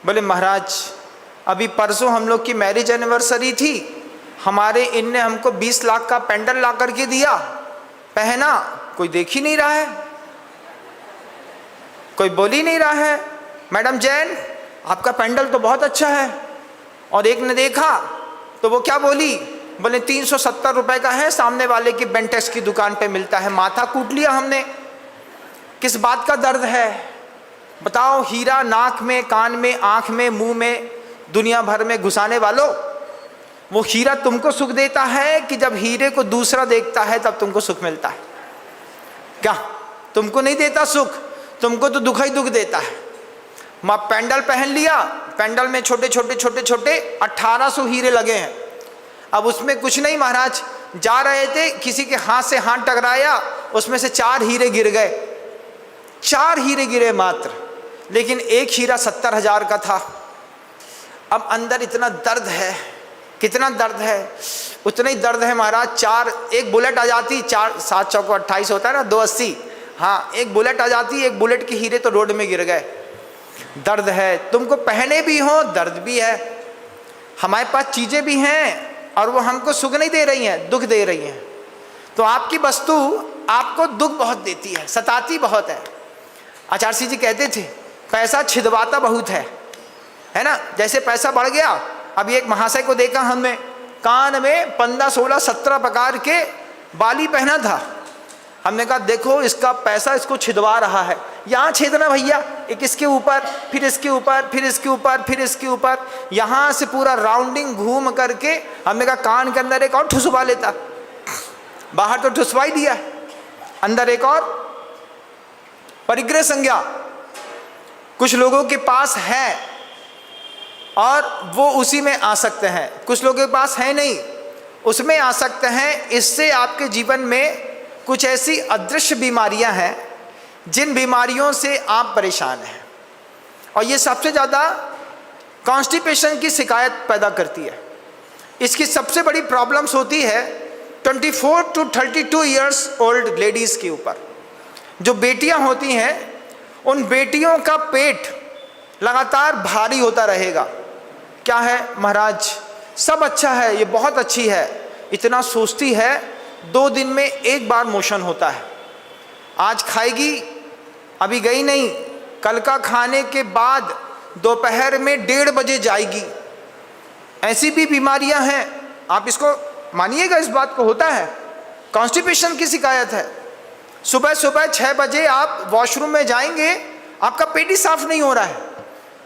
बोले महाराज अभी परसों हम लोग की मैरिज एनिवर्सरी थी, हमारे इनने हमको 20 लाख का पेंडल ला करके दिया, पहना, कोई देख ही नहीं रहा है, कोई बोल ही नहीं रहा है। मैडम जैन आपका पेंडल तो बहुत अच्छा है। और एक ने देखा तो वो क्या बोली, बोले 370 रुपए का है, सामने वाले की बेंटेक्स की दुकान पे मिलता है। माथा कूट लिया हमने। किस बात का दर्द है बताओ? हीरा नाक में, कान में, आंख में, मुंह में, दुनिया भर में घुसाने वालों, वो हीरा तुमको सुख देता है कि जब हीरे को दूसरा देखता है तब तुमको सुख मिलता है? क्या तुमको नहीं देता सुख? तुमको तो दुख ही दुख देता है। माँ पेंडल पहन लिया, पेंडल में छोटे छोटे छोटे छोटे 1800 हीरे लगे हैं। अब उसमें कुछ नहीं महाराज, जा रहे थे, किसी के हाथ से हाथ टकराया, उसमें से 4 हीरे गिर गए, 4 हीरे गिरे मात्र, लेकिन एक हीरा 70,000 का था। अब अंदर इतना दर्द है, कितना दर्द है, उतना ही दर्द है महाराज। एक बुलेट आ जाती, 4 7 चौको 28 होता है ना, 280, हाँ, एक बुलेट आ जाती, एक बुलेट के हीरे तो रोड में गिर गए। दर्द है, तुमको पहने भी हो दर्द भी है। हमारे पास चीज़ें भी हैं और वो हमको सुख नहीं दे रही हैं, दुख दे रही हैं। तो आपकी वस्तु आपको दुख बहुत देती है, सताती बहुत है। आचार्य जी कहते थे पैसा छिदवाता बहुत है ना। जैसे पैसा बढ़ गया, अभी एक महाशय को देखा हमने, कान में 15 16 17 प्रकार के बाली पहना था। हमने कहा देखो इसका पैसा इसको छिदवा रहा है, यहाँ छेदना भैया, एक इसके ऊपर, फिर इसके ऊपर, फिर इसके ऊपर, फिर इसके ऊपर, यहाँ से पूरा राउंडिंग घूम करके हमने कहा कान के अंदर एक और ठुसवा लेता। बाहर तो ठुसवा ही दिया, अंदर एक और परिग्रह संज्ञा कुछ लोगों के पास है और वो उसी में आ सकते हैं, कुछ लोगों के पास है नहीं, उसमें आ सकते हैं। इससे आपके जीवन में कुछ ऐसी अदृश्य बीमारियां हैं जिन बीमारियों से आप परेशान हैं, और ये सबसे ज़्यादा कॉन्स्टिपेशन की शिकायत पैदा करती है। इसकी सबसे बड़ी प्रॉब्लम्स होती है 24 to 32 इयर्स ओल्ड लेडीज़ के ऊपर। जो बेटियां होती हैं, उन बेटियों का पेट लगातार भारी होता रहेगा। क्या है महाराज, सब अच्छा है, ये बहुत अच्छी है, इतना सोचती है, 2 दिन में एक बार मोशन होता है। आज खाएगी, अभी गई नहीं, कल का खाने के बाद दोपहर में 1:30 बजे जाएगी। ऐसी भी बीमारियां हैं, आप इसको मानिएगा, इस बात को होता है। कॉन्स्टिपेशन की शिकायत है, सुबह सुबह 6 बजे आप वॉशरूम में जाएंगे, आपका पेट ही साफ नहीं हो रहा है।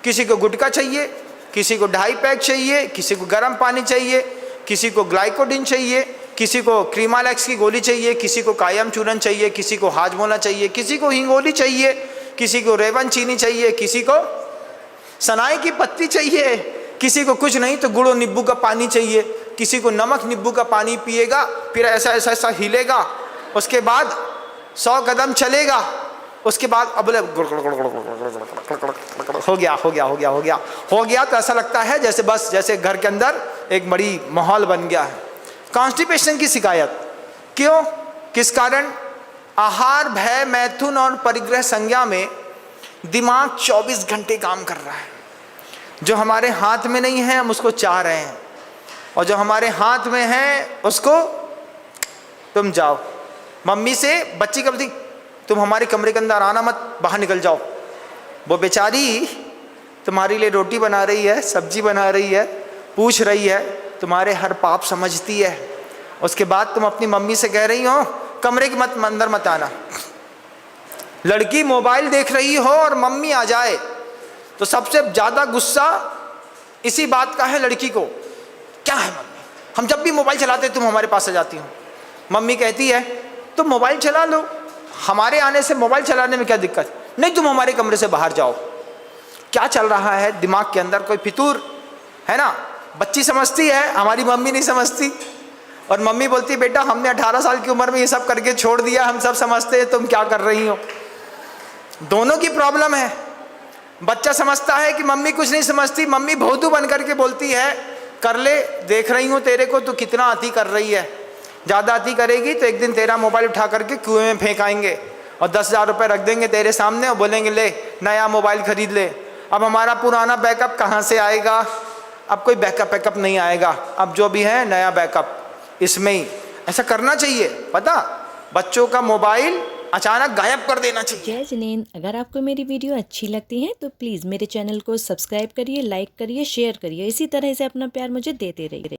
किसी को गुटखा चाहिए, किसी को 2.5 पैक चाहिए, किसी को गर्म पानी चाहिए, किसी को ग्लाइकोडिन चाहिए, किसी को क्रीमालेक्स की गोली चाहिए, किसी को कायम चूरन चाहिए, किसी को हाजमोला चाहिए, किसी को हिंगोली चाहिए, किसी को रेवन चीनी चाहिए, किसी को सनाई की पत्ती चाहिए, किसी को कुछ नहीं तो गुड़ और नींबू का पानी चाहिए, किसी को नमक नींबू का पानी पिएगा, फिर ऐसा ऐसा ऐसा हिलेगा, उसके बाद 100 कदम चलेगा, उसके बाद अब हो गया हो गया हो गया हो गया हो गया, तो ऐसा लगता है जैसे बस जैसे घर के अंदर एक बड़ी माहौल बन गया है। कॉन्स्टिपेशन की शिकायत क्यों, किस कारण? आहार, भय, मैथुन और परिग्रह संज्ञा में दिमाग 24 घंटे काम कर रहा है। जो हमारे हाथ में नहीं है हम उसको चाह रहे हैं, और जो हमारे हाथ में है उसको तुम जाओ। मम्मी से बच्ची कब थी, तुम हमारे कमरे के अंदर आना मत, बाहर निकल जाओ। वो बेचारी तुम्हारे लिए रोटी बना रही है, सब्जी बना रही है, पूछ रही है, तुम्हारे हर पाप समझती है। उसके बाद तुम अपनी मम्मी से कह रही हो कमरे के अंदर मत आना। लड़की मोबाइल देख रही हो और मम्मी आ जाए तो सबसे ज़्यादा गुस्सा इसी बात का है लड़की को। क्या है मम्मी, हम जब भी मोबाइल चलाते तुम हमारे पास आ जाती हो। मम्मी कहती है तुम मोबाइल चला लो, हमारे आने से मोबाइल चलाने में क्या दिक्कत? नहीं, तुम हमारे कमरे से बाहर जाओ। क्या चल रहा है दिमाग के अंदर? कोई फितूर है ना। बच्ची समझती है, हमारी मम्मी नहीं समझती, और मम्मी बोलती है बेटा हमने 18 साल की उम्र में ये सब करके छोड़ दिया, हम सब समझते हैं, तुम क्या कर रही हो। दोनों की प्रॉब्लम है। बच्चा समझता है कि मम्मी कुछ नहीं समझती, मम्मी भौदू बन करके बोलती है कर ले, देख रही हूँ तेरे को तू कितना अति कर रही है, ज़्यादा अति करेगी तो एक दिन तेरा मोबाइल उठा करके कुएं में फेंक आएंगे और 10,000 रुपये रख देंगे तेरे सामने और बोलेंगे ले नया मोबाइल खरीद ले। अब हमारा पुराना बैकअप कहाँ से आएगा? अब कोई बैकअप नहीं आएगा, अब जो भी है नया बैकअप इसमें ही। ऐसा करना चाहिए, पता, बच्चों का मोबाइल अचानक गायब कर देना चाहिए। जय जिनेंद्र, अगर आपको मेरी वीडियो अच्छी लगती है तो प्लीज़ मेरे चैनल को सब्सक्राइब करिए, लाइक करिए, शेयर करिए। इसी तरह से अपना प्यार मुझे देते रहिए।